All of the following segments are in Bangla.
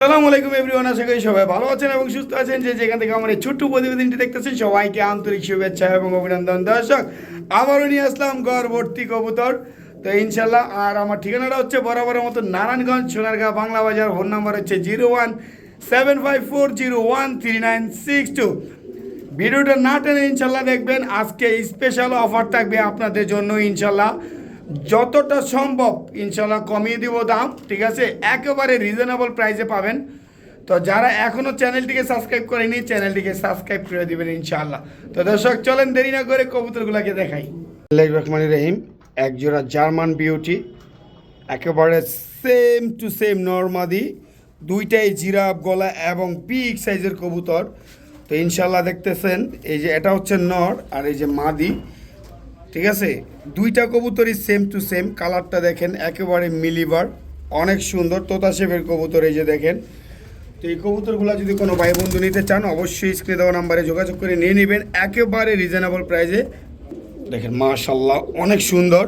আসসালামু আলাইকুম এভরিওয়ান, আশা করি সবাই ভালো আছেন এবং সুস্থ আছেন। যে যেখান থেকে আমার এই ছোট্ট প্রতিবেদনটি দেখতেছেন সবাইকে আন্তরিক শুভেচ্ছা এবং অভিনন্দন। দর্শক, আবারও নিয়ে আসলাম ঘর ভর্তি কবুতর। তো ইনশাল্লাহ, আর আমার ঠিকানাটা হচ্ছে বরাবরের মতো নারায়ণগঞ্জ সোনারগাঁ বাংলা বাজার। ফোন নাম্বার হচ্ছে 0175401396 ভিডিওটা না টেনে ইনশাল্লাহ দেখবেন। আজকে স্পেশাল অফার থাকবে আপনাদের জন্য ইনশাল্লাহ, যতটা সম্ভব ইনশাল্লাহ কমিয়ে দিব দাম, ঠিক আছে? একেবারে রিজনেবল প্রাইসে পাবেন। তো যারা এখনও চ্যানেলটিকে সাবস্ক্রাইব করেনি চ্যানেলটিকে সাবস্ক্রাইব করে দেবেন ইনশাল্লাহ। তো দর্শক, চলেন দেরি না করে কবুতরগুলোকে দেখাই। রহমান রহিম, একজোড়া জার্মান বিউটি, একেবারে সেম টু সেম নরমাদি, দুইটাই জিরাফ গলা এবং বিগ সাইজের কবুতর। তো ইনশাল্লাহ দেখতেছেন, এই যে এটা হচ্ছে নর আর এই যে মাদি, ঠিক আছে? দুইটা কবুতরই সেম টু সেম। কালারটা দেখেন একেবারে মিলিবার, অনেক সুন্দর তোতা শেপের কবুতর, এই যে দেখেন। তো এই কবুতরগুলো যদি কোনো ভাই বন্ধু নিতে চান অবশ্যই স্ক্রিনে দেওয়া নাম্বারে যোগাযোগ করে নিয়ে নেবেন একেবারে রিজনেবল প্রাইসে। দেখেন মাশাল্লাহ অনেক সুন্দর।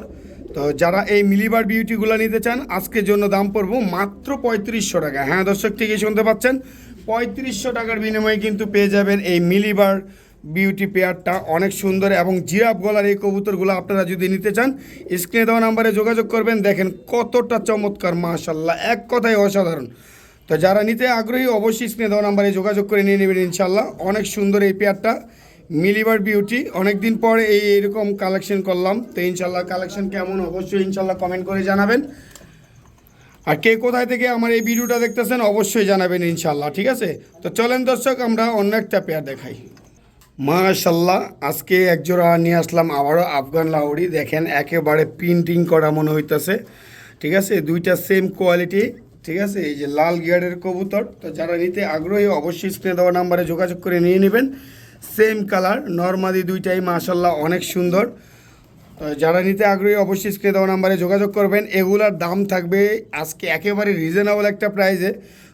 তো যারা এই মিলিবার বিউটিগুলো নিতে চান আজকের জন্য দাম পড়বো মাত্র 3500 টাকা। হ্যাঁ দর্শক, ঠিকই শুনতে পাচ্ছেন, 3500 টাকার বিনিময়ে কিন্তু পেয়ে যাবেন এই মিলিবার বিউটি পেয়ারটা। অনেক সুন্দর এবং জিরাফ গলার এই কবুতরগুলো আপনারা যদি নিতে চান স্ক্রিনে দেওয়া নাম্বারে যোগাযোগ করবেন। দেখেন কতটা চমৎকার, মাশাল্লাহ, এক কথায় অসাধারণ। তো যারা নিতে আগ্রহী অবশ্যই স্ক্রিনে দেওয়া নাম্বারে যোগাযোগ করে নিয়ে নেবেন ইনশাল্লাহ। অনেক সুন্দর এই পেয়ারটা, মিলিবার বিউটি। অনেক দিন পর এইরকম কালেকশন করলাম, তো ইনশাল্লাহ কালেকশন কেমন অবশ্যই ইনশাল্লাহ কমেন্ট করে জানাবেন। আর কে কোথায় থেকে আমার এই ভিডিওটা দেখতেছেন অবশ্যই জানাবেন ইনশাল্লাহ, ঠিক আছে? তো চলেন দর্শক, আমরা অন্য একটা পেয়ার দেখাই। মাশাল্লাহ, আজকে একজোড়া নিয়ে আসলাম আবারও আফগান লাহোরি। দেখেন একেবারে প্রিন্টিং করা মনে হইতেছে, ঠিক আছে? দুইটা সেম কোয়ালিটি, ঠিক আছে? এই যে লাল গিয়ারের কবুতর। তো যারা নিতে আগ্রহী অবশ্যই স্ক্রিনে দেওয়া নাম্বারে যোগাযোগ করে নিয়ে নেবেন। সেম কালার, নরমাদি দুইটাই মাশাল্লাহ অনেক সুন্দর। তো যারা নিতে আগ্রহী অবশ্যই স্ক্রিনে দেওয়া নাম্বারে যোগাযোগ করবেন। এগুলার দাম থাকবে আজকে একেবারে রিজনেবল একটা প্রাইসে।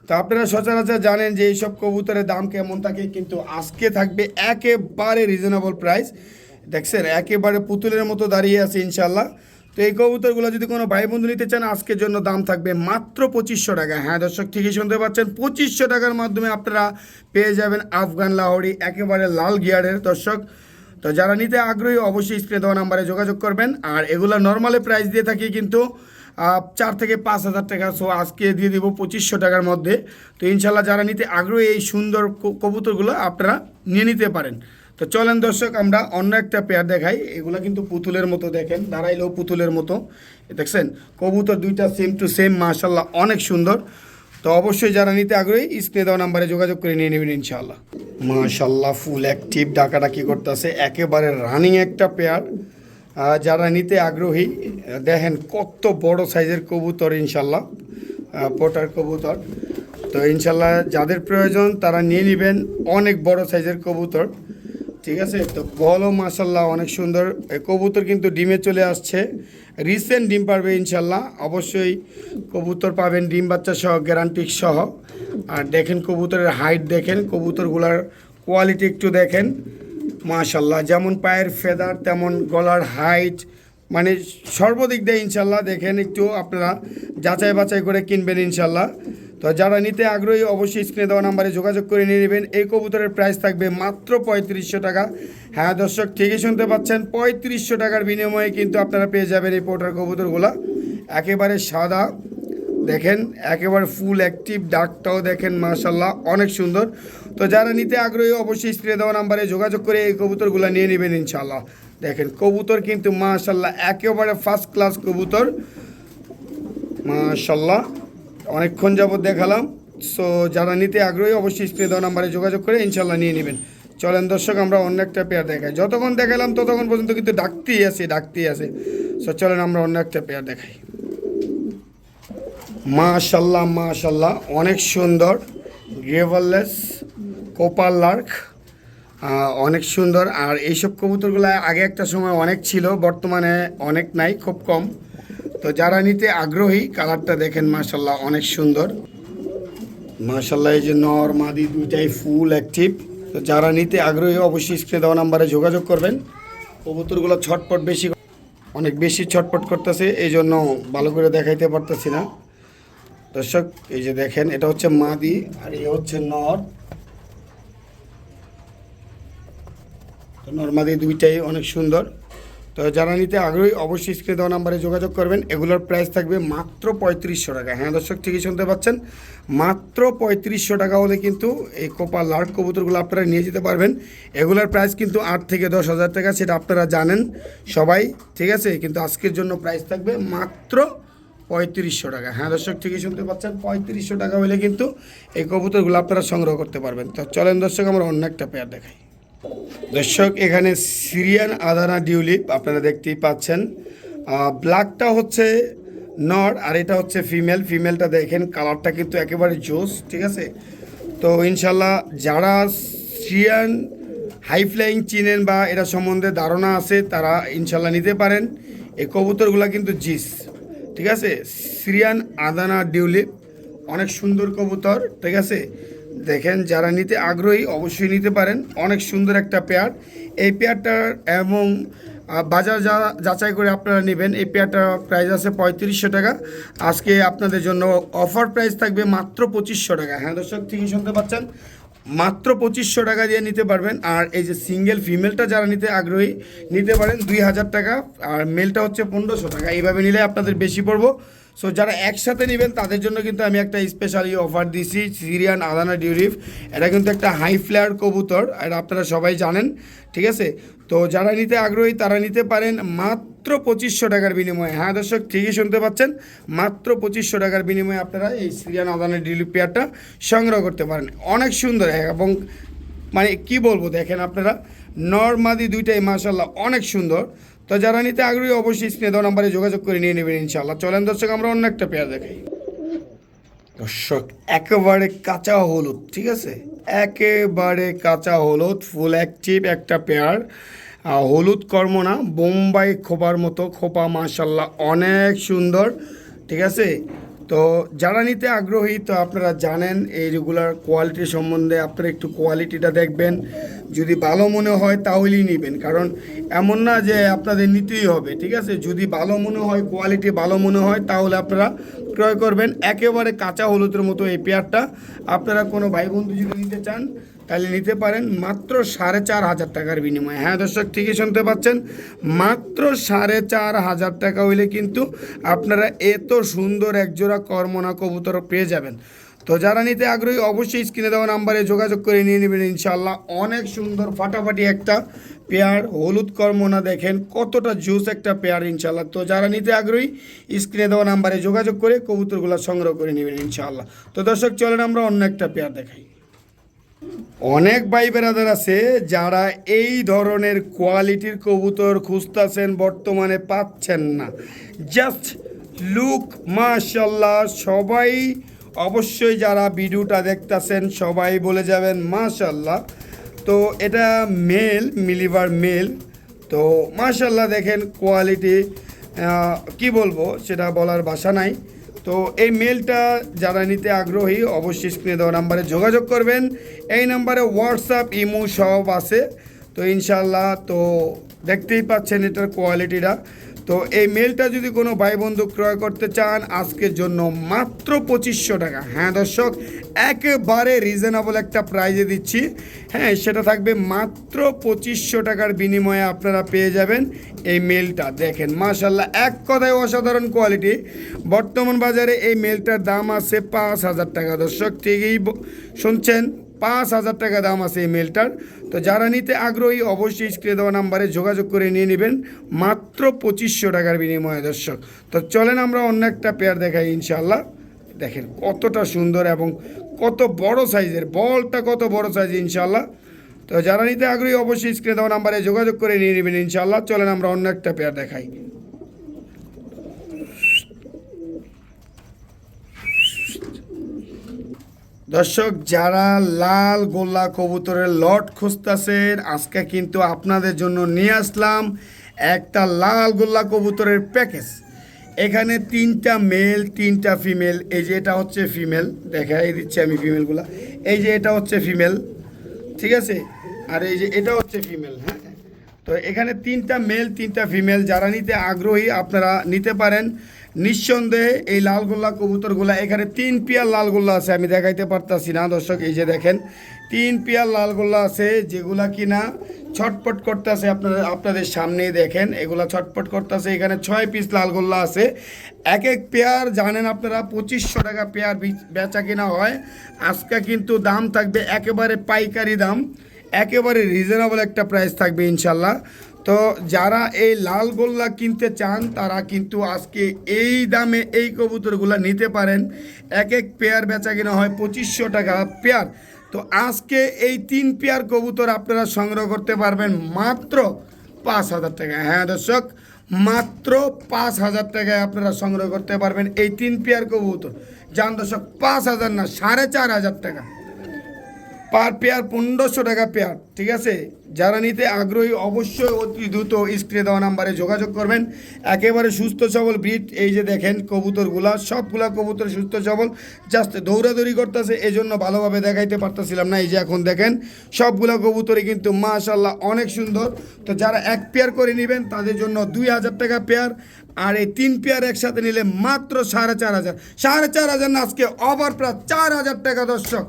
তো আপনারা সচরাচর জানেন যে এইসব কবুতরের দাম কেমন থাকে, কিন্তু আজকে থাকবে একেবারে রিজনেবল প্রাইস। দেখছেন একেবারে পুতুলের মতো দাঁড়িয়ে আছে ইনশাল্লাহ। তো এই কবুতরগুলো যদি কোনো ভাই বন্ধু নিতে চান আজকের জন্য দাম থাকবে মাত্র 2500 টাকা। হ্যাঁ দর্শক, ঠিকই শুনতে পাচ্ছেন, 2500 টাকার মাধ্যমে আপনারা পেয়ে যাবেন আফগান লাহোরি একেবারে লাল গিয়ারের। দর্শক, তো যারা নিতে আগ্রহী অবশ্যই স্ক্রিনে দেওয়া নাম্বারে যোগাযোগ করবেন। আর এগুলো নর্মালি প্রাইস দিয়ে থাকি কিন্তু 4 থেকে 5 হাজার টাকা। সো আজকে দিয়ে দিব 2500 টাকার মধ্যে। তো ইনশাল্লাহ যারা নিতে আগ্রহী এই সুন্দর কবুতরগুলো আপনারা নিয়ে নিতে পারেন। তো চলেন দর্শক, আমরা অন্য একটা পেয়ার দেখাই। এগুলো কিন্তু পুতুলের মতো, দেখেন দাঁড়াইলেও পুতুলের মতো। দেখছেন কবুতর দুইটা সেম টু সেম, মাশাল্লাহ অনেক সুন্দর। তো অবশ্যই যারা নিতে আগ্রহী স্ক্রিনে দেওয়া নাম্বারে যোগাযোগ করে নিয়ে নেবেন ইনশাল্লাহ। মাশাল্লাহ ফুল অ্যাক্টিভ, ডাকাডাকি করতেছে, একেবারে রানিং একটা পেয়ার। যারা নিতে আগ্রহী দেখেন কত বড় সাইজের কবুতর ইনশাল্লাহ, পোটার কবুতর। তো ইনশাল্লাহ যাদের প্রয়োজন তারা নিয়ে নেবেন, অনেক বড় সাইজের কবুতর, ঠিক আছে? তো বলও মাশাল্লাহ অনেক সুন্দর। এই কবুতর কিন্তু ডিমে চলে আসছে, রিসেন্ট ডিম পারবে ইনশাল্লাহ। অবশ্যই কবুতর পাবেন ডিম বাচ্চা সহ, গ্যারান্টি সহ। আর দেখেন কবুতরের হাইট দেখেন, কবুতরগুলার কোয়ালিটি একটু দেখেন, মাশাল্লাহ যেমন পায়ের ফেদার তেমন গলার হাইট, মানে সর্বদিক দিয়ে ইনশাল্লাহ দেখেন। একটু আপনারা যাচাই বাছাই করে কিনবেন ইনশাল্লাহ। তো যারা নিতে আগ্রহী অবশ্যই স্ক্রিনে দেওয়া নাম্বারে যোগাযোগ করে নিয়ে নেবেন। এই কবুতরের প্রাইস থাকবে মাত্র 3500 টাকা। হ্যাঁ দর্শক, ঠিকই শুনতে পাচ্ছেন, 3500 টাকার বিনিময়ে কিন্তু আপনারা পেয়ে যাবেন এই পোটার কবুতরগুলা। একেবারে সাদা, দেখেন একেবারে ফুল অ্যাক্টিভ, ডাকটাও দেখেন মাশাল্লাহ অনেক সুন্দর। তো যারা নিতে আগ্রহী অবশ্যই স্ক্রিনে দেওয়া নাম্বারে যোগাযোগ করে এই কবুতরগুলো নিয়ে নেবেন ইনশাল্লাহ। দেখেন কবুতর কিন্তু মাশাল্লাহ একেবারে ফার্স্ট ক্লাস কবুতর, মাশাল্লাহ অনেকক্ষণ যাবত দেখালাম। সো যারা নিতে আগ্রহী অবশ্যই স্ক্রিনে দেওয়া নাম্বারে যোগাযোগ করে ইনশাল্লাহ নিয়ে নেবেন। চলেন দর্শক, আমরা অন্য একটা পেয়ার দেখাই। যতক্ষণ দেখালাম ততক্ষণ পর্যন্ত কিন্তু ডাকতেই আছে। সো চলেন আমরা অন্য একটা পেয়ার দেখাই। মাশাল্লাহ অনেক সুন্দর, গ্রেভারলেস কোপার লার্ক, অনেক সুন্দর। আর এইসব কবুতরগুলো আগে একটা সময় অনেক ছিল, বর্তমানে অনেক নাই, খুব কম। তো যারা নিতে আগ্রহী কালারটা দেখেন মাশাল্লাহ অনেক সুন্দর, মাশাল্লাহ। এই যে নর মাদি দুইটাই ফুল অ্যাক্টিভ। তো যারা নিতে আগ্রহী অবশ্যই স্ক্রিনে দেওয়া নাম্বারে যোগাযোগ করবেন। কবুতরগুলো ছটপট অনেক বেশি ছটপট করতেছে, এই জন্য ভালো করে দেখাইতে পারতেছি না। দর্শক এই যে দেখেন এটা হচ্ছে মাদি আর এই হচ্ছে নর। তো নর মাদি দুইটাই অনেক সুন্দর। তো যারা নিতে আগ্রহী অবশ্যই স্ক্রিনে দেওয়া নাম্বারে যোগাযোগ করবেন। এগুলোর প্রাইস থাকবে মাত্র 3500 টাকা। হ্যাঁ দর্শক ঠিকই শুনতে পাচ্ছেন, মাত্র 3500 টাকা হলে কিন্তু এই কোপা লার্ক কবুতরগুলো আপনারা নিয়ে যেতে পারবেন। এগুলোর প্রাইস কিন্তু 8 থেকে 10,000 টাকা, সেটা আপনারা জানেন সবাই, ঠিক আছে। কিন্তু আজকের জন্য প্রাইস থাকবে মাত্র 3500 টাকা। হ্যাঁ দর্শক ঠিকই শুনতে পাচ্ছেন, 3500 টাকা হলে কিন্তু এই কবুতরগুলো আপনারা সংগ্রহ করতে পারবেন। তো চলেন দর্শক আমরা অন্য একটা পেয়ার দেখাই। দর্শক এখানে সিরিয়ান আদানা ডিউলিপ আপনারা দেখতেই পাচ্ছেন। ব্ল্যাকটা হচ্ছে নর আর এটা হচ্ছে ফিমেল। ফিমেলটা দেখেন কালারটা কিন্তু একেবারে জোস, ঠিক আছে। তো ইনশাল্লাহ যারা সিরিয়ান হাই ফ্লাইং চিনেন বা এটা সম্বন্ধে ধারণা আছে তারা ইনশাল্লাহ নিতে পারেন। এই কবুতরগুলো কিন্তু জিস, ঠিক আছে। সিরিয়ান আদানা ডিউলিপ অনেক সুন্দর কবুতর, ঠিক আছে। দেখেন যারা নিতে আগ্রহী অবশ্যই নিতে পারেন, অনেক সুন্দর একটা পেয়ার। এই পেয়ারটার এবং বাজার যাচাই করে আপনারা নেবেন। এই পেয়ারটার প্রাইস আছে 3500 টাকা। আজকে আপনাদের জন্য অফার প্রাইস থাকবে মাত্র 2500 টাকা। হ্যাঁ দর্শক ঠিকই শুনতে পাচ্ছেন, মাত্র 2500 টাকা দিয়ে নিতে পারবেন। আর এই যে সিঙ্গেল ফিমেলটা যারা নিতে আগ্রহী নিতে পারেন 2000 টাকা, আর মেলটা হচ্ছে 1500 টাকা। এইভাবে নিলে আপনাদের বেশি পড়বো। সো যারা একসাথে নেবেন তাদের জন্য কিন্তু আমি একটা স্পেশালি অফার দিছি। সিরিয়ান আদানা ডিউলিপ এটা কিন্তু একটা হাই ফ্লেয়ার কবুতর, এটা আপনারা সবাই জানেন, ঠিক আছে। তো যারা নিতে আগ্রহী তারা নিতে পারেন মাত্র 2500 টাকার বিনিময়ে। হ্যাঁ দর্শক ঠিকই শুনতে পাচ্ছেন, মাত্র 2500 টাকার বিনিময়ে আপনারা এই সিরিয়ান আদানা ডিউলিপ পেয়ারটা সংগ্রহ করতে পারেন। অনেক সুন্দর এবং মানে কি বলবো, দেখেন আপনারা নর মাদি দুইটাই মাশাল্লাহ অনেক সুন্দর। তো যারা নিতে আগ্রহী অবশ্যই স্ক্রিনে দেওয়া নাম্বারে যোগাযোগ করে নিয়ে নেবেন ইনশাআল্লাহ। চলেন দর্শক আমরা অন্য একটা পেয়ার দেখাই। দর্শক একেবারে কাঁচা হলুদ, ঠিক আছে, একেবারে কাঁচা হলুদ ফুল অ্যাক্টিভ একটা পেয়ার। হলুদ কর্মনা বোম্বাই খোপার মতো খোপা, মাশাল্লাহ অনেক সুন্দর, ঠিক আছে। তো যারা নিতে আগ্রহী তো আপনারা জানেন এই রেগুলার কোয়ালিটি সম্বন্ধে, আপনারা একটু কোয়ালিটিটা দেখবেন, যদি ভালো মনে হয় তাহলেই নেবেন। কারণ এমন না যে আপনাদের নিতেই হবে, ঠিক আছে। যদি ভালো মনে হয়, কোয়ালিটি ভালো মনে হয় তাহলে আপনারা ক্রয় করবেন। একেবারে কাঁচা হলুদের মতো এই পেয়ারটা আপনারা কোনো ভাই বন্ধু যদি নিতে চান তাহলে নিতে পারেন মাত্র 4500 টাকার বিনিময়ে। হ্যাঁ দর্শক ঠিকই শুনতে পাচ্ছেন, মাত্র 4500 টাকা হইলে কিন্তু আপনারা এত সুন্দর একজোড়া কর্মনা কবুতর পেয়ে যাবেন। তো যারা নিতে আগ্রহী অবশ্যই স্ক্রিনে দেওয়া নাম্বারে যোগাযোগ করে নিয়ে নেবেন ইনশাআল্লাহ। অনেক সুন্দর ফাটাফাটি একটা পেয়ার, হলুদ কর্মনা দেখেন কতটা জুস একটা পেয়ার ইনশাআল্লাহ। তো যারা নিতে আগ্রহী স্ক্রিনে দেওয়া নাম্বারে যোগাযোগ করে কবুতরগুলো সংগ্রহ করে নেবেন ইনশাআল্লাহ। তো দর্শক চলেন আমরা অন্য একটা পেয়ার দেখাই। অনেক ভাই বেরাদার আছে যারা এই ধরনের কোয়ালিটির কবুতর খুঁজতেছেন, বর্তমানে পাচ্ছেন না। জাস্ট লুক মাশাল্লাহ, সবাই অবশ্যই যারা ভিডিওটা দেখতেছেন সবাই বলে যাবেন মাশাল্লাহ। তো এটা মেল, মিলিভার মেল। তো মাশাল্লাহ দেখেন কোয়ালিটি কি বলবো সেটা বলার ভাষা নাই। তো এই মেলটা যারা নিতে আগ্রহী অবশ্যই স্ক্রিনে দেওয়া নাম্বারে যোগাযোগ করবেন। এই নাম্বারে হোয়াটসঅ্যাপ ইমো সব আছে। তো ইনশাল্লাহ তো দেখতেই পাচ্ছেন এটার কোয়ালিটিটা। তো এই মেলটা যদি কোনো ভাই বন্ধু ক্রয় করতে চান আজকের জন্য মাত্র 2500 টাকা। হ্যাঁ দর্শক একেবারে রিজনেবল একটা প্রাইজে দিচ্ছি। হ্যাঁ সেটা থাকবে মাত্র 2500 টাকার বিনিময়ে আপনারা পেয়ে যাবেন এই মেলটা। দেখেন মাশাল্লাহ এক কথায় অসাধারণ কোয়ালিটি। বর্তমান বাজারে এই মেলটার দাম আছে 5000 টাকা। দর্শক ঠিকই শুনছেন, 5000 টাকা দাম আছে এই মেলটার। তো যারা নিতে আগ্রহী অবশ্যই স্ক্রিনে দেওয়া নাম্বারে যোগাযোগ করে নিয়ে নেবেন মাত্র 2500 টাকার বিনিময়ে দর্শক। তো চলেন আমরা অন্য একটা পেয়ার দেখাই ইনশাআল্লাহ। দেখেন কতটা সুন্দর এবং কত বড় সাইজের, বলটা কত বড় সাইজ ইনশাআল্লাহ। তো যারা নিতে আগ্রহী অবশ্যই স্ক্রিনে দেওয়া নাম্বারে যোগাযোগ করে নিয়ে নেবেন ইনশাআল্লাহ। চলেন আমরা অন্য একটা পেয়ার দেখাই। দর্শক যারা লাল গোল্লা কবুতরের লট খুঁজতেছেন আজকে কিন্তু আপনাদের জন্য নিয়ে আসলাম একটা লাল গোল্লা কবুতরের প্যাকেজ। এখানে 3টা মেল 3টা ফিমেল। এই যে এটা হচ্ছে ফিমেল, দেখাই দিচ্ছি আমি ফিমেলগুলা। এই যে এটা হচ্ছে ফিমেল, ঠিক আছে, আর এই যে এটা হচ্ছে ফিমেল। হ্যাঁ তো এখানে 3টা মেল 3টা ফিমেল। যারা নিতে আগ্রহী আপনারা নিতে পারেন। নিঃসন্দেহে এই লাল গোল্লা কবুতরগুলা, এখানে 3 পেয়ার লাল গোল্লা আছে, আমি দেখাইতে পারতাছি না দর্শক, এই যে দেখেন 3 পেয়ার লাল গোল্লা আছে যেগুলা কিনা ছটপট করতেছে, আপনাদের সামনেই দেখেন এগুলা ছটপট করতেছে। এখানে 6 পিস লাল গোল্লা আছে, এক এক পেয়ার জানেন আপনারা 2500 টাকা পেয়ার বেচা কিনা হয়। আজকে কিন্তু দাম থাকবে একেবারে পাইকারি দাম, একেবারে রিজনেবল একটা প্রাইস থাকবে ইনশাল্লাহ। তো যারা এই লাল গোল্লা কিনতে চান তারা কিন্তু আজকে এই দামে এই কবুতরগুলো নিতে পারেন। এক এক পেয়ার বেচা কিনা হয় 2500 টাকা পেয়ার। তো আজকে এই 3 পেয়ার কবুতর আপনারা সংগ্রহ করতে পারবেন মাত্র 5000 টাকা। হ্যাঁ দর্শক, মাত্র 5000 টাকায় আপনারা সংগ্রহ করতে পারবেন এই 3 পেয়ার কবুতর। জান দর্শক, 5000 না, 4500 টাকা পার পেয়ার, 1500 টাকা পেয়ার। ঠিক আছে, যারা নিতে আগ্রহী অবশ্যই অতি দ্রুত স্ক্রিনে দেওয়া নাম্বারে যোগাযোগ করবেন। একেবারে সুস্থ সবল ব্রিড, এই যে দেখেন কবুতরগুলা, সবগুলা কবুতর সুস্থ সবল, জাস্ট দৌড়াদৌড়ি করতেছে, এই জন্য ভালোভাবে দেখাইতে পারতেছিলাম না। এই যে এখন দেখেন সবগুলা কবুতরই কিন্তু মাশাল্লাহ অনেক সুন্দর। তো যারা এক পেয়ার করে নেবেন তাদের জন্য 2000 টাকা পেয়ার, আর এই 3 পেয়ার একসাথে নিলে মাত্র 4500। 4500 না, আজকে ওভার প্রায় 4000 টাকা দর্শক।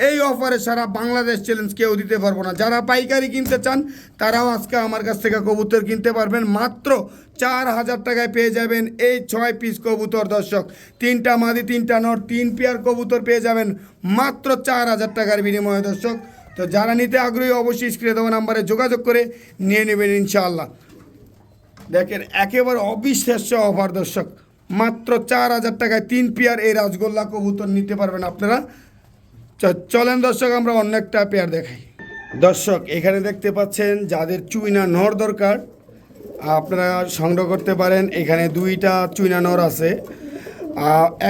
এই অফারে সারা বাংলাদেশ চ্যালেঞ্জ কেউ দিতে পারবো না। যারা পাইকারি কিনতে চান তারাও আজকে আমার কাছ থেকে কবুতর কিনতে পারবেন, মাত্র 4000 টাকায় পেয়ে যাবেন এই 6 পিস কবুতর দর্শক। 3টা মাদি 3টা নর, 3 পেয়ার কবুতর পেয়ে যাবেন মাত্র 4000 টাকার বিনিময়ে দর্শক। তো যারা নিতে আগ্রহী অবশ্যই স্ক্রিনে দেওয়া নাম্বারে যোগাযোগ করে নিয়ে নেবেন ইনশাআল্লাহ। দেখেন একেবারে অবিশ্বাস্য অফার দর্শক, মাত্র 4000 টাকায় 3 পেয়ার এই রাজগোল্লা কবুতর নিতে পারবেন আপনারা। চলেন দর্শক আমরা অন্য একটা পেয়ার দেখাই। দর্শক এখানে দেখতে পাচ্ছেন যাদের চুইনা নর দরকার আপনারা সংগ্রহ করতে পারেন। এখানে 2টা চুইনা নর আছে,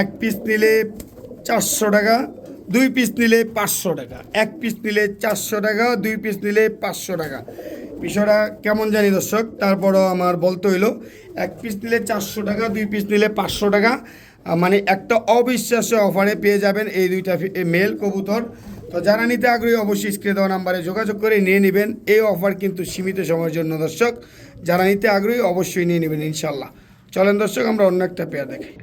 1 পিস নিলে 400 টাকা, 2 পিস নিলে 500 টাকা। 1 পিস নিলে 400 টাকা, 2 পিস নিলে 500 টাকা। বিষয়টা কেমন জানি দর্শক, তারপরও আমার বলতে হইলো 1 পিস নিলে 400 টাকা, 2 পিস নিলে 500 টাকা, মানে একটা অবিশ্বাস্য অফারে পেয়ে যাবেন এই 2টা মেল কবুতর। তো যারা নিতে আগ্রহী অবশ্যই স্ক্রিনে দেওয়া নাম্বারে যোগাযোগ করে নিয়ে নেবেন। এই অফার কিন্তু সীমিত সময়ের জন্য দর্শক, যারা নিতে আগ্রহী অবশ্যই নিয়ে নেবেন ইনশাল্লাহ। চলেন দর্শক আমরা অন্য একটা পেয়ার দেখি।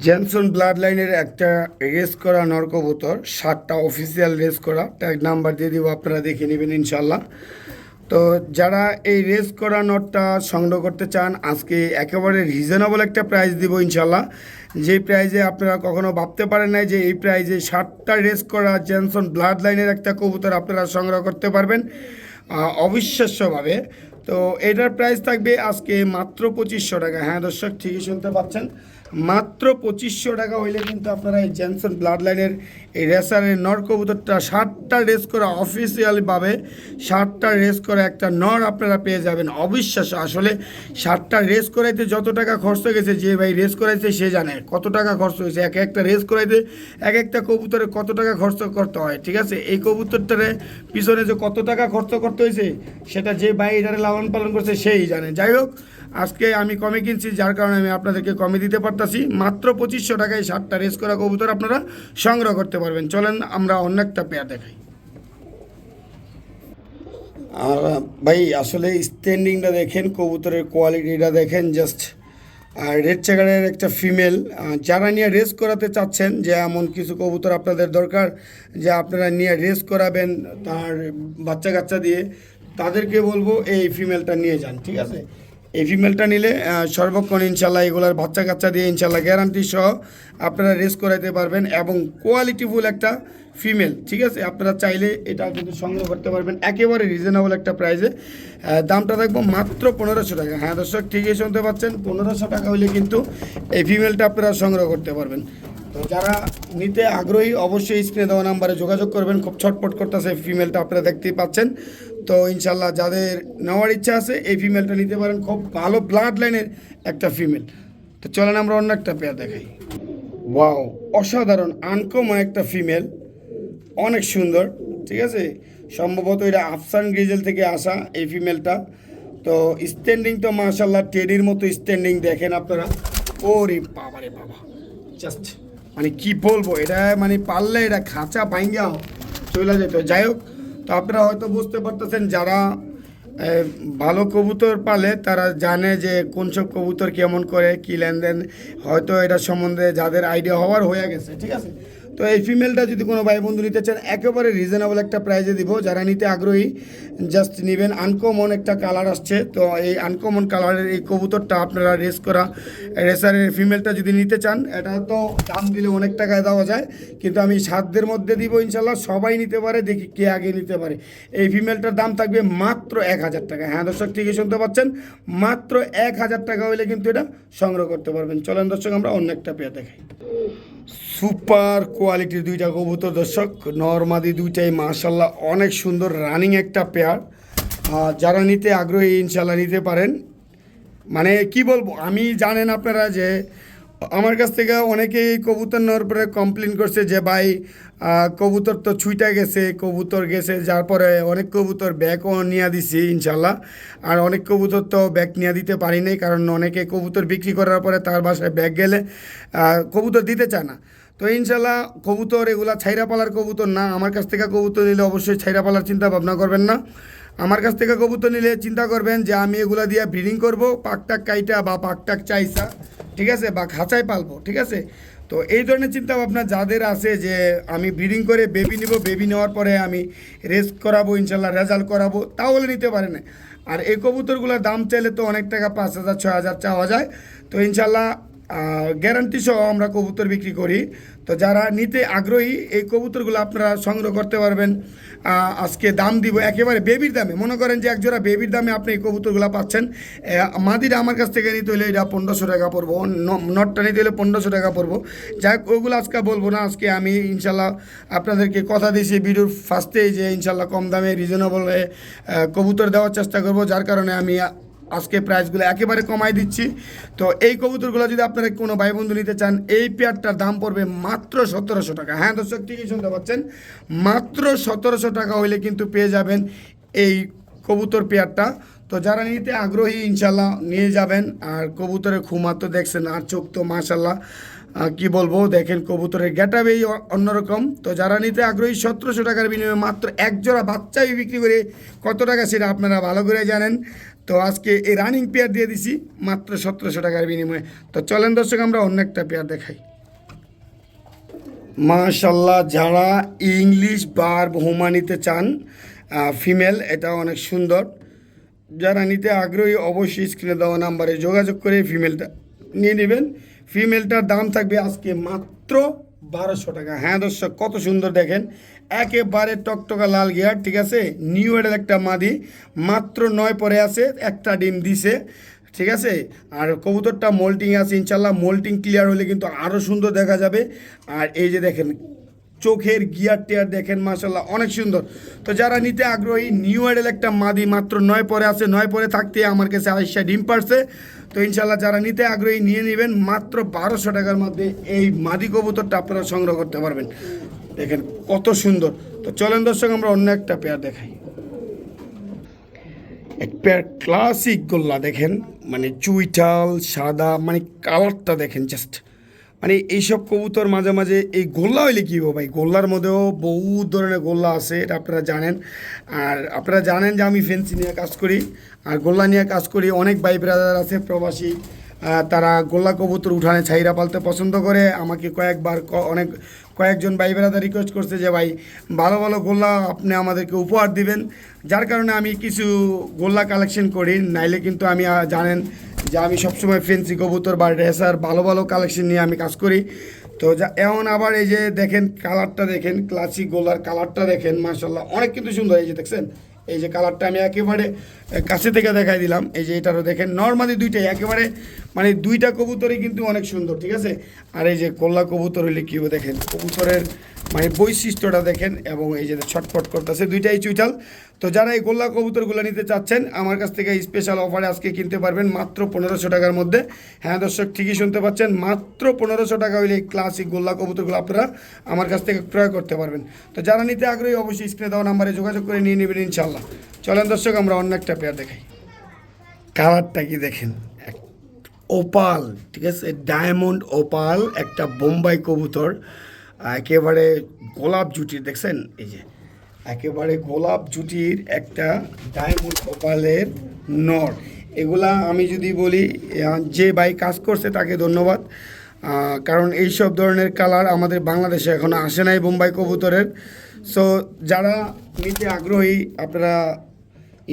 জেনসন ব্লাড লাইনের একটা রেস করা নর কবুতর, 7টা অফিসিয়াল রেস করা, ট্যাগ নাম্বার দিয়ে দিব, আপনারা দেখে নেবেন ইনশাল্লাহ। তো যারা এই রেস করা নটটা সংগ্রহ করতে চান আজকে একেবারে রিজনেবল একটা প্রাইস দিব ইনশাল্লাহ, যে প্রাইজে আপনারা কখনো ভাবতে পারেন নাই যে এই প্রাইজে 7টা রেস করা জেনসন ব্লাড লাইনের একটা কবুতর আপনারা সংগ্রহ করতে পারবেন অবিশ্বাস্যভাবে। তো এটার প্রাইস থাকবে আজকে মাত্র 2500 টাকা। হ্যাঁ দর্শক, ঠিকই শুনতে পাচ্ছেন, মাত্র 2500 টাকা হইলে কিন্তু আপনারা এই জেনসন ব্লাড লাইনের এই রেসারের নর কবুতরটা 7টা রেস করা অফিসিয়ালভাবে 7টা রেস করা একটা নর আপনারা পেয়ে যাবেন। অবিশ্বাস্য, আসলে 7টা রেস করাইতে যত টাকা খরচ গেছে, যে ভাই রেস করাইছে সে জানে কত টাকা খরচ হয়েছে। একটা রেস করাইতে এক একটা কবুতরে কত টাকা খরচ করতে হয়। ঠিক আছে, এই কবুতরটারে পিছনে যে কত টাকা খরচ করতে হয়েছে সেটা যে ভাই এটারে লালন পালন করছে সেই জানে। যাই হোক, আজকে আমি কমে কিনছি যার কারণে আমি আপনাদেরকে কমে দিতে পারতাছি। মাত্র 2500 টাকায় 7টা রেস করা কবুতর আপনারা সংগ্রহ করতে পারবেন। চলেন আমরা অন্য একটা পেয়ার দেখাই। আর ভাই আসলে স্ট্যান্ডিংটা দেখেন, কবুতরের কোয়ালিটিটা দেখেন, জাস্ট আর রেড চেকারের একটা ফিমেল। যারা নিয়ে রেস করাতে চাচ্ছেন যে এমন কিছু কবুতর আপনাদের দরকার যে আপনারা নিয়ে রেস করাবেন তার বাচ্চা কাচ্চা দিয়ে, তাদেরকে বলবো এই ফিমেলটা নিয়ে যান। ঠিক আছে, এই ফিমেলটা নিলে সর্বক্ষণ ইনশাল্লাহ এগুলার বাচ্চা কাচ্চা দিয়ে ইনশাল্লাহ গ্যারান্টি সহ আপনারা রেস করাইতে পারবেন, এবং কোয়ালিটিফুল একটা ফিমেল। ঠিক আছে, আপনারা চাইলে এটা কিন্তু সংগ্রহ করতে পারবেন একেবারে রিজনেবল একটা প্রাইসে। দামটা থাকবো মাত্র 1500 টাকা। হ্যাঁ দর্শক, ঠিকই শুনতে পাচ্ছেন, 1500 টাকা হলে কিন্তু এই ফিমেলটা আপনারা সংগ্রহ করতে পারবেন। তো যারা নিতে আগ্রহী অবশ্যই স্ক্রিনে দেওয়া নাম্বারে যোগাযোগ করবেন। খুব ছটপট করতেছে ফিমেলটা, আপনারা দেখতেই পাচ্ছেন। তো ইনশাল্লাহ যাদের নেওয়ার ইচ্ছা আছে এই ফিমেলটা নিতে পারেন, খুব ভালো ব্লাড লাইনের একটা ফিমেল। তো চলেন আমরা অন্য একটা পেয়ার দেখাই। ওয়াও, অসাধারণ আনকমন একটা ফিমেল, অনেক সুন্দর। ঠিক আছে, সম্ভবত এটা আফসান গ্রিজেল থেকে আসা এই ফিমেলটা। তো স্ট্যান্ডিং তো মাশাল্লাহ টেডির মতো স্ট্যান্ডিং দেখেন আপনারা। ওরে বাবা রে বাবা, জাস্ট মানে কি বলবো, এটা মানে পারলে এটা খাঁচা ভাঙ্গা চলে যেত। যাই হোক, তো আপনারা হয়তো বুঝতে পারতেছেন যারা এ, ভালো কবুতর পালে তারা জানে যে কোন সব কবুতর কেমন করে কী লেনদেন, হয়তো এটা সম্বন্ধে যাদের আইডিয়া হওয়ার হয়ে গেছে, ঠিক আছে। তো এই ফিমেলটা যদি কোনো ভাই বন্ধু নিতে চান একেবারে রিজনেবল একটা প্রাইজে দিব, যারা নিতে আগ্রহী জাস্ট নেবেন। আনকমন একটা কালার আসছে, তো এই আনকমন কালারের এই কবুতরটা আপনারা রেস করা রেসারের ফিমেলটা যদি নিতে চান, এটা তো দাম দিলে অনেক টাকায় দেওয়া যায়, কিন্তু আমি সাধ্যের মধ্যে দিব ইনশাল্লাহ, সবাই নিতে পারে, দেখি কে আগে নিতে পারে। এই ফিমেলটার দাম থাকবে মাত্র 1,000 টাকা। হ্যাঁ দর্শক, ঠিকই শুনতে পাচ্ছেন, মাত্র 1,000 টাকা হইলে কিন্তু এটা সংগ্রহ করতে পারবেন। চলেন দর্শক আমরা অন্য একটা পেয়ার দেখাই। সুপার কোয়ালিটির দুইটা কবুতর দর্শক, নরমাদি দুইটাই মাশাল্লাহ অনেক সুন্দর রানিং একটা পেয়ার। যারা নিতে আগ্রহী ইনশাল্লাহ নিতে পারেন। মানে কি বলবো, আমি জানেন আপনারা যে আমার কাছ থেকে অনেকেই কবুতর নেওয়ার পরে কমপ্লেন করছে যে ভাই কবুতর তো ছুইটা গেছে, কবুতর গেছে, যার পরে অনেক কবুতর ব্যাগও নিয়ে দিছি ইনশাল্লাহ। আর অনেক কবুতর তো ব্যাগ নিয়ে দিতে পারি নাই, কারণ অনেকে কবুতর বিক্রি করার পরে তার বাসায় ব্যাগ গেলে কবুতর দিতে চায় না। তো ইনশাল্লাহ কবুতর এগুলা ছাইরা পালার কবুতর না। আমার কাছ থেকে কবুতর নিলে অবশ্যই ছাইরা পালার চিন্তা ভাবনা করবেন না। আমার কাছ থেকে কবুতর নিলে চিন্তা করবেন যে আমি এগুলা দিয়ে ব্রিডিং করব, পাকটাক কাইটা বা পাকটাক চাইসা, ঠিক আছে, বা খাঁচায় পালবো, ঠিক আছে। তো এই ধরনের চিন্তা ভাবনা যাদের আছে যে আমি ব্রিডিং করে বেবি নিব, বেবি নেওয়ার পরে আমি রেস করাবো ইনশাল্লাহ, রেজাল্ট করাবো, তাহলে নিতে পারে না। আর এই কবুতরগুলোর দাম চাইলে তো অনেক টাকা, 5,000 6,000 চাওয়া যায়। তো ইনশাল্লাহ গ্যারান্টি সহ আমরা কবুতর বিক্রি করি। তো যারা নিতে আগ্রহী এই কবুতরগুলো আপনারা সংগ্রহ করতে পারবেন। আজকে দাম দিব একেবারে বেবির দামে, মনে করেন যে একজোড়া বেবির দামে আপনি এই কবুতরগুলো পাচ্ছেন। মাদিরা আমার কাছ থেকে নিতে হলে এটা 1,500 টাকা পড়বো, নটটা নিতে হলে 1,500 টাকা পড়বো। যাই হোক, ওইগুলো আজকে বলবো না। আজকে আমি ইনশাল্লাহ আপনাদেরকে কথা দিয়েছি ভিডিওর ফার্স্টেই যে ইনশাল্লাহ কম দামে রিজনেবল কবুতর দেওয়ার চেষ্টা করব, যার কারণে আমি আজকে প্রাইসগুলো একেবারে কমাই দিচ্ছি। তো এই কবুতরগুলো যদি আপনারা কোনো ভাই বন্ধু নিতে চান, এই পেয়ারটার দাম পড়বে মাত্র 1,700 টাকা। হ্যাঁ দর্শক, ঠিকই শুনতে পাচ্ছেন, মাত্র 1,700 টাকা হইলে কিন্তু পেয়ে যাবেন এই কবুতর পেয়ারটা। তো যারা নিতে আগ্রহী ইনশাল্লাহ নিয়ে যাবেন। আর কবুতরের খুমা তো দেখছেন, আর চোখ তো মাশাল্লাহ কি বলবো, দেখেন কবুতরের গেটাবেই অন্যরকম। তো যারা নিতে আগ্রহী 1,700 টাকার বিনিময়ে মাত্র এক জোড়া বাচ্চাই বিক্রি করে কত টাকা সেটা আপনারা ভালো করে জানেন। তো আজকে এই রানিং পেয়ার দিয়ে দিছি মাত্র 1,700 টাকার বিনিময়ে। তো চলেন দর্শক আমরা অন্য একটা পেয়ার দেখাই। মাশাল্লাহ, যারা ইংলিশ বার হোমা নিতে চান ফিমেল, এটা অনেক সুন্দর। যারা নিতে আগ্রহী অবশ্যই স্ক্রিনে দেওয়া নাম্বারে যোগাযোগ করে ফিমেলটা নিয়ে নেবেন। ফিমেলটার দাম থাকবে আজকে মাত্র 1,200 টাকা। হ্যাঁ দর্শক, কত সুন্দর দেখেন, একেবারে টকটকা লাল গিয়ার, ঠিক আছে, নিউ এডের একটা মাদি, মাত্র 9 পরে আছে, একটা ডিম দিছে, ঠিক আছে। আর কবুতরটা মোল্টিং আছে ইনশাল্লাহ, মোল্টিং ক্লিয়ার হলে কিন্তু আরও সুন্দর দেখা যাবে। আর এই যে দেখেন চোখের গিয়ার টিয়ার দেখেন মাশাল্লাহ অনেক সুন্দর। তো যারা নিতে আগ্রহী, নিউ এডেল একটা মাদি, মাত্র 9 পরে আছে, 9 পরে থাকতে আমার কাছে 28টা ডিম পারছে। তো ইনশাল্লাহ যারা নিতে আগ্রহী নিয়ে নেবেন, মাত্র 1,200 টাকার মধ্যে এই মাদি কবুতরটা আপনারা সংগ্রহ করতে পারবেন। দেখেন কত সুন্দর। তো চলেন দর্শক আমরা অন্য একটা পেয়ার দেখাই। এক পেয়ার ক্লাসিক গোল্লা দেখেন, মানে চুইটাল সাদা, মানে কালারটা দেখেন জাস্ট, মানে এইসব কবুতর মাঝে মাঝে এই গোল্লা হইলে কী হবে ভাই, গোল্লার মধ্যেও বহু ধরনের গোল্লা আছে, এটা আপনারা জানেন। আর আপনারা জানেন যে আমি ফেন্সি নিয়ে কাজ করি আর গোল্লা নিয়ে কাজ করি। অনেক ভাই ব্রাদার আছে প্রবাসী, তারা গোল্লা কবুতর উঠানে ছাইরা পালতে পছন্দ করে। আমাকে কয়েকজন ভাই ব্রাদার রিকোয়েস্ট করছে যে ভাই ভালো ভালো গোল্লা আপনি আমাদেরকে উপহার দিবেন, যার কারণে আমি কিছু গোল্লা কালেকশন করি। নাইলে কিন্তু আমি জানেন যে আমি সবসময় ফেন্সি কবুতর বা রেসার ভালো ভালো কালেকশন নিয়ে আমি কাজ করি। তো এমন আবার এই যে দেখেন কালারটা দেখেন, ক্লাসিক গোলার কালারটা দেখেন মাশাল্লাহ অনেক কিন্তু সুন্দর। এই যে দেখছেন, এই যে কালারটা আমি একেবারে কাছে থেকে দেখাই দিলাম। এই যে এটারও দেখেন, নর্মালি দুইটাই একেবারে, মানে দুইটা কবুতরই কিন্তু অনেক সুন্দর, ঠিক আছে। আর এই যে গোল্লা কবুতর হইলে কী হবে দেখেন, কবুতরের মানে বৈশিষ্ট্যটা দেখেন, এবং এই যে ছটফট করতেছে, দুইটাই চুইটাল। তো যারা এই গোল্লা কবুতরগুলো নিতে চাচ্ছেন, আমার কাছ থেকে স্পেশাল অফারে আজকে কিনতে পারবেন মাত্র 1,500 টাকার মধ্যে। হ্যাঁ দর্শক, ঠিকই শুনতে পাচ্ছেন, মাত্র 1,500 টাকা হইলে এই ক্লাসিক গোল্লা কবুতরগুলো আপনারা আমার কাছ থেকে ক্রয় করতে পারবেন। তো যারা নিতে আগ্রহী অবশ্যই স্ক্রিনে দেওয়া নাম্বারে যোগাযোগ করে নিয়ে নেবেন ইনশাল্লাহ। চলেন দর্শক আমরা অন্য একটা পেয়ার দেখাই। কালারটা কি দেখেন, ওপাল, ঠিক আছে, ডায়মন্ড ওপাল একটা বোম্বাই কবুতর, একেবারে গোলাপ জুটির, দেখছেন এই যে একেবারে গোলাপ জুটির একটা ডায়মন্ড কপালের নর। এগুলা আমি যদি বলি যে ভাই কাজ করছে তাকে ধন্যবাদ, কারণ এই সব ধরনের কালার আমাদের বাংলাদেশে এখনও আসে নাই বোম্বাই কবুতরের। সো যারা নিতে আগ্রহী আপনারা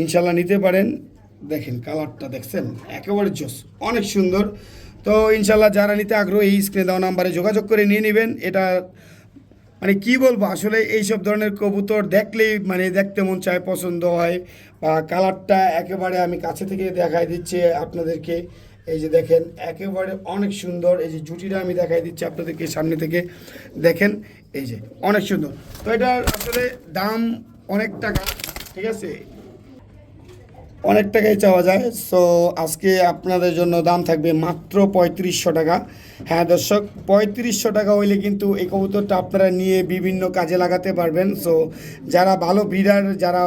ইনশাল্লাহ নিতে পারেন। দেখেন কালারটা দেখছেন একেবারে জোস, অনেক সুন্দর। তো ইনশাল্লাহ যারা নিতে আগ্রহী স্ক্রিনে দেওয়া নাম্বারে যোগাযোগ করে নিয়ে নেবেন। এটা মানে কি বলবো, আসলে এইসব ধরনের কবুতর দেখলেই মানে দেখতে মন চায়, পছন্দ হয়। বা কালারটা একেবারে আমি কাছে থেকে দেখাই দিচ্ছি আপনাদেরকে, এই যে দেখেন একেবারে অনেক সুন্দর। এই যে জুটিটা আমি দেখাই দিচ্ছি আপনাদেরকে সামনে থেকে, দেখেন এই যে অনেক সুন্দর। তো এটার আসলে দাম অনেক টাকা, ঠিক আছে, অনেক টাকাই চাওয়া যায়। সো আজকে আপনাদের জন্য দাম থাকবে মাত্র 3500 টাকা। হ্যাঁ দর্শক, 3500 টাকা হইলে কিন্তু এই কবুতরটা আপনারা নিয়ে বিভিন্ন কাজে লাগাতে পারবেন। সো যারা ভালো ব্রিডার, যারা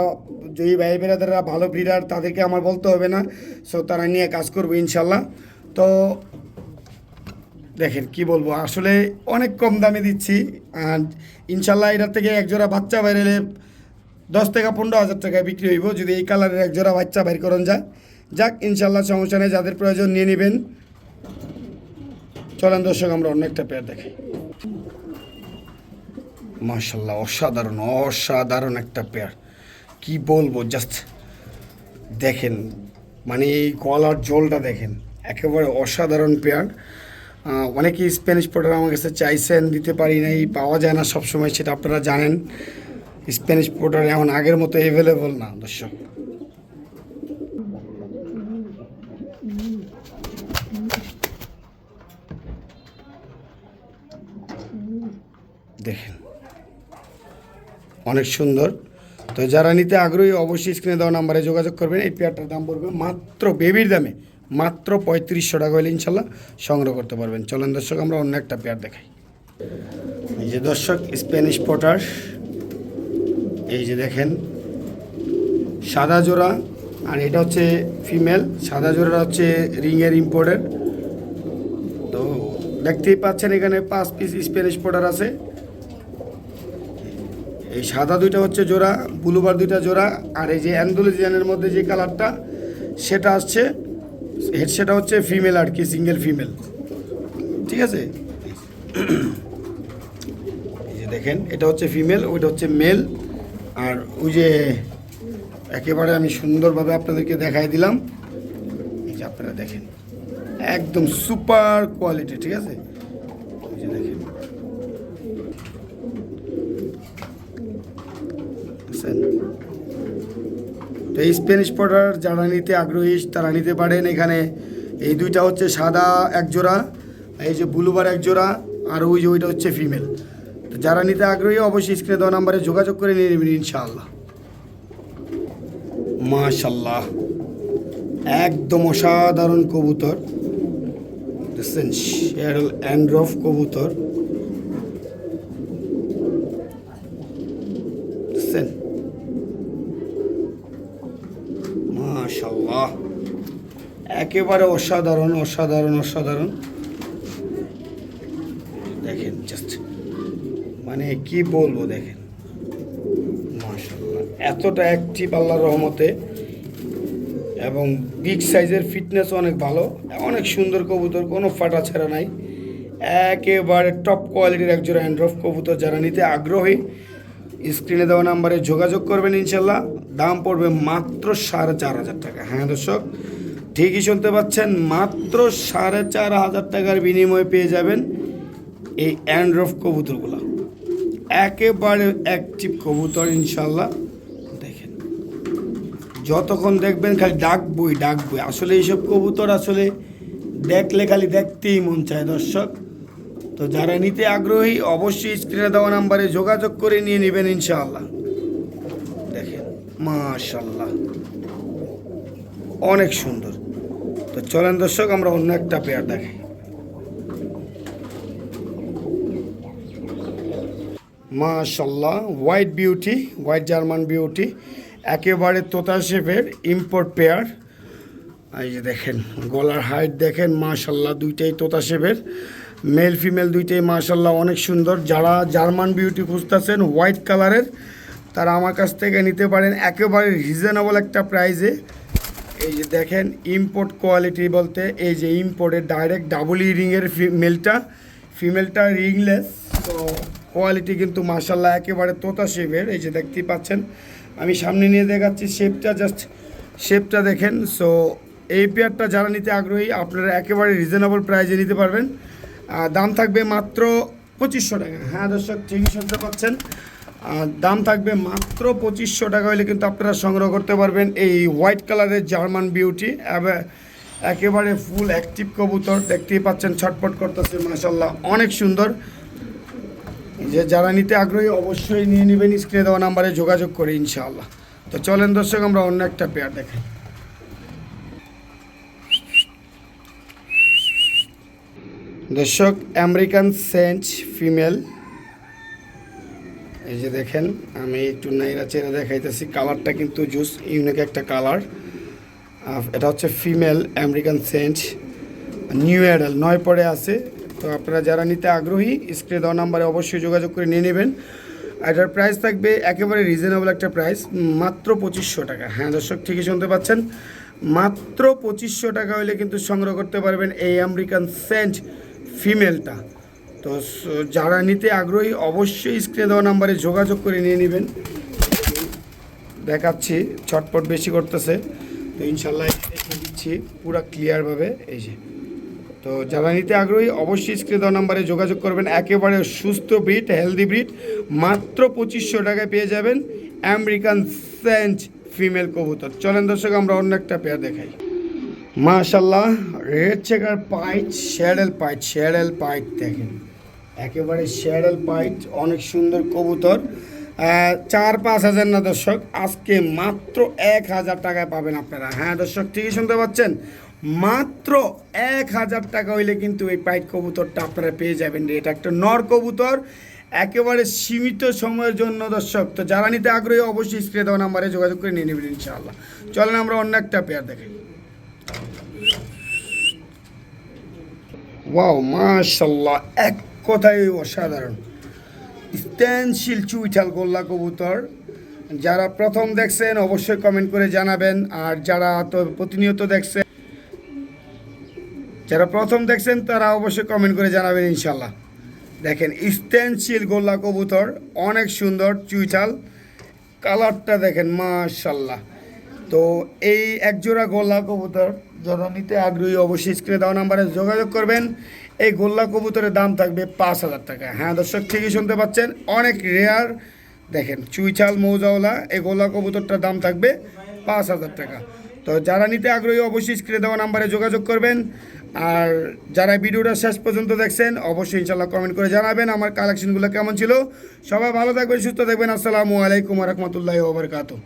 এই ভাই বেড়াদাররা ভালো ব্রিডার, তাদেরকে আমার বলতে হবে না। সো তারা নিয়ে কাজ করবে ইনশাল্লাহ। তো দেখেন কি বলবো, আসলে অনেক কম দামে দিচ্ছি। আর ইনশাল্লাহ এটার থেকে একজোড়া বাচ্চা বেরোলে 10 থেকে 15 হাজার টাকায় বিক্রি হইব যদি এই কালারের একজোড়া বাচ্চা বাইর করন যায়। যাক ইনশাল্লাহ সমস্যা নেই, যাদের প্রয়োজন নিয়ে নেবেন। চলেন দর্শক আমরা অন্য একটা পেয়ার দেখি। মাশাল্লাহ অসাধারণ অসাধারণ একটা পেয়ার, কি বলবো, জাস্ট দেখেন মানে এই গলার জলটা দেখেন, একেবারে অসাধারণ পেয়ার। অনেকেই স্প্যানিশ পোটার আমার কাছে চাইছেন, দিতে পারি নাই, পাওয়া যায় না সবসময়, সেটা আপনারা জানেন। স্প্যানিশ পোটার এখন আগের মতো অ্যাভেলেবল না দর্শক। দেখেন অনেক সুন্দর। তো যারা নিতে আগ্রহী অবশ্যই স্ক্রিনে দেওয়া নাম্বারে যোগাযোগ করবেন। এই পেয়ারটার দাম পড়বে মাত্র বেবির দামে মাত্র 3500 টাকা হলে ইনশাল্লাহ সংগ্রহ করতে পারবেন। চলেন দর্শক আমরা অন্য একটা পেয়ার দেখাই। এই যে দর্শক স্প্যানিশ পটার, এই যে দেখেন সাদা জোড়া, আর এটা হচ্ছে ফিমেল। সাদা জোড়াটা হচ্ছে রিংয়ের ইম্পোর্টের। তো দেখতেই পাচ্ছেন এখানে 5 পিস স্প্যানিশ পটার আছে। এই সাদা দুইটা হচ্ছে জোড়া, ব্লুবার দুইটা জোড়া। আর এই যে অ্যান্ডালুজিয়ানের মধ্যে যে কালারটা সেটা আসছে, সেটা হচ্ছে ফিমেল আর কি, সিঙ্গেল ফিমেল, ঠিক আছে। এই যে দেখেন এটা হচ্ছে ফিমেল, ওইটা হচ্ছে মেল। আর ওই যে একেবারে আমি সুন্দরভাবে আপনাদেরকে দেখাই দিলাম, এই যে আপনারা দেখেন একদম সুপার কোয়ালিটি, ঠিক আছে। এই যে দেখেন তো এই স্প্যানিশ পটার যারা নিতে আগ্রহী তারা নিতে পারেন। এখানে এই দুইটা হচ্ছে সাদা এক জোড়া, এই যে ব্লুবার এক জোড়া, আর ওই যে ওইটা হচ্ছে ফিমেল। তো যারা নিতে আগ্রহী অবশ্যই স্ক্রিনে দেওয়া নাম্বারে যোগাযোগ করে নিয়ে নেবেন ইনশাআল্লাহ। মাশাল্লাহ একদম অসাধারণ কবুতর, দেখছেন শেরল অ্যান্ড্রফ কবুতর, দেখছেন মাশাল্লাহ একেবারে অসাধারণ অসাধারণ অসাধারণ। দেখেন জাস্ট মানে কি বলবো, দেখেন মাশাল্লাহ এতটা অ্যাক্টিভ আল্লাহর রহমতে, এবং বিগ সাইজের ফিটনেস অনেক ভালো, অনেক সুন্দর কবুতর, কোনো ফাটা ছেঁড়া নাই, একেবারে টপ কোয়ালিটির একজোড়া অ্যান্ড্রফ কবুতর। যারা নিতে আগ্রহী স্ক্রিনে দেওয়া নাম্বারে যোগাযোগ করবেন ইনশাল্লাহ। দাম পড়বে মাত্র 4500 টাকা। হ্যাঁ দর্শক ঠিকই শুনতে পাচ্ছেন, মাত্র 4500 টাকার বিনিময়ে পেয়ে যাবেন এই অ্যান্ড্রফ কবুতরগুলো, একেবারে অ্যাক্টিভ কবুতর ইনশাল্লাহ। দেখেন যতক্ষণ দেখবেন খালি ডাকবই ডাকবই, আসলে এইসব কবুতর আসলে দেখলে খালি দেখতেই মন চায় দর্শক। তো যারা নিতে আগ্রহী অবশ্যই স্ক্রিনে দেওয়া নাম্বারে যোগাযোগ করে নিয়ে নেবেন ইনশাআল্লাহ। দেখেন মাশাআল্লাহ অনেক সুন্দর। তো চলেন দর্শক আমরা অন্য একটা পেয়ার দেখাই। মাশাআল্লাহ white beauty, white German beauty, একেবারে তোতা শেপের ইম্পোর্ট পেয়ার। এই যে দেখেন গলার হাইট দেখেন মাশাআল্লাহ, দুইটাই তোতা শেপের, মেল ফিমেল দুইটাই মাশাআল্লাহ অনেক সুন্দর। যারা জার্মান বিউটি খুঁজতেছেন হোয়াইট কালারের তারা আমার কাছ থেকে নিতে পারেন একেবারে রিজনেবল একটা প্রাইসে। এই যে দেখেন ইম্পোর্ট কোয়ালিটি বলতে এই যে ইম্পোর্টের ডাইরেক্ট ডাবল রিংয়ের ফিমেলটা রিংলেস। তো কোয়ালিটি কিন্তু মাশাল্লাহ একেবারে তোতা শেপের। এই যে দেখতেই পাচ্ছেন, আমি সামনে নিয়ে দেখাচ্ছি শেপটা দেখেন। সো এই পেয়ারটা যারা নিতে আগ্রহী আপনারা একেবারে রিজনেবল প্রাইসে নিতে পারবেন। দাম থাকবে মাত্র 2500 টাকা। হ্যাঁ দর্শক, ঠিকই শুনতে পাচ্ছেন, দাম থাকবে মাত্র 2500 টাকা হলে কিন্তু আপনারা সংগ্রহ করতে পারবেন এই হোয়াইট কালারের জার্মান বিউটি। একেবারে ফুল অ্যাক্টিভ কবুতর, দেখতেই পাচ্ছেন ছটপট করতেছে মাশাল্লাহ, অনেক সুন্দর। যে যারা নিতে আগ্রহী অবশ্যই নিয়ে নেবেন স্ক্রিনে দেওয়া নাম্বারে যোগাযোগ করে ইনশাআল্লাহ। তো চলেন দর্শক আমরা অন্য একটা পেয়ার দেখাই। দর্শক আমেরিকান সেন্ট ফিমেল, এই যে দেখেন আমি একটু নাইরা চেরা দেখাইতেছি, কালারটা কিন্তু জুস ইউনিক একটা কালার। এটা হচ্ছে ফিমেল আমেরিকান সেন্ট, নিউ অ্যাডাল 9 পরে আছে। তো আপনারা যারা নিতে আগ্রহী স্ক্রিনে দেওয়া নাম্বারে অবশ্যই যোগাযোগ করে নিয়ে নেবেন। এটার প্রাইস থাকবে একেবারে রিজনেবল একটা প্রাইস, মাত্র 2500 টাকা। হ্যাঁ দর্শক, ঠিকই শুনতে পাচ্ছেন, মাত্র 2500 টাকা হলে কিন্তু সংগ্রহ করতে পারবেন এই আমেরিকান সেন্ট ফিমেলটা। তো যারা নিতে আগ্রহী অবশ্যই স্ক্রিনে দেওয়া নাম্বারে যোগাযোগ করে নিয়ে নেবেন। দেখাচ্ছি ছটপট বেশি করতেছে, তো ইনশাল্লাহ দেখে দিচ্ছি পুরো ক্লিয়ারভাবে। এই যে, তো যারা নিতে আগ্রহী অবশ্যই স্ক্রিনে দেওয়া নাম্বারে যোগাযোগ করবেন। একেবারে সুস্থ ব্রিড, হেলদি ব্রিড, মাত্র 2500 টাকায় পেয়ে যাবেন আমেরিকান সেন্ট ফিমেল কবুতর। চলেন দর্শক আমরা অন্য একটা পেয়ার দেখাই। মাশাল্লাহ রেড চেকার পাইট, শ্যাডেল পাইট দেখেন, একেবারে শ্যাডেল পাইট, অনেক সুন্দর কবুতর। 4-5 হাজার না দর্শক, আজকে মাত্র 1000 টাকায় পাবেন আপনারা। হ্যাঁ দর্শক, ঠিকই শুনতে পাচ্ছেন, মাত্র 1000 টাকা হইলে কিন্তু এই পাইট কবুতরটা আপনারা পেয়ে যাবেন। এটা একটা নর কবুতর, একেবারে সীমিত সময়ের জন্য দর্শক। তো যারা নিতে আগ্রহী অবশ্যই স্ক্রিনে দেওয়া নাম্বারে যোগাযোগ করে নিয়ে নেবেন ইনশাআল্লাহ। চলেন আমরা অন্য একটা পেয়ার দেখাই। ওয়াও মাশাল্লাহ, এক কথায় অসাধারণ স্ট্যান্ডশীল চুইঠাল গোল্লা কবুতর। যারা প্রথম দেখছেন অবশ্যই কমেন্ট করে জানাবেন, আর যারা তো প্রতিনিয়ত দেখছেন, যারা প্রথম দেখছেন তারা অবশ্যই কমেন্ট করে জানাবেন ইনশাল্লাহ। দেখেন স্ট্যান্ডশীল গোল্লা কবুতর, অনেক সুন্দর চুইঠাল, কালারটা দেখেন মাশাল্লাহ। তো এই একজোড়া গোল্লা কবুতর যারা নিতে আগ্রহী অবশ্যই স্ক্রিনে দেওয়া নাম্বারে যোগাযোগ করবেন। এই গোল্লা কবুতরের দাম থাকবে 5000 টাকা। হ্যাঁ দর্শক, ঠিকই শুনতে পাচ্ছেন, অনেক রেয়ার দেখেন চুইচাল মৌজাওয়ালা এই গোল্লা কবুতরটার দাম থাকবে 5000 টাকা। তো যারা নিতে আগ্রহী অবশ্যই স্ক্রিনে দেওয়া নাম্বারে যোগাযোগ করবেন। আর যারা ভিডিওটা শেষ পর্যন্ত দেখছেন অবশ্যই ইনশাল্লাহ কমেন্ট করে জানাবেন আমার কালেকশনগুলো কেমন ছিল। সবাই ভালো থাকবেন, সুস্থ থাকবেন। আসসালামু আলাইকুম ওয়া রাহমাতুল্লাহি ওয়া বারাকাতুহু।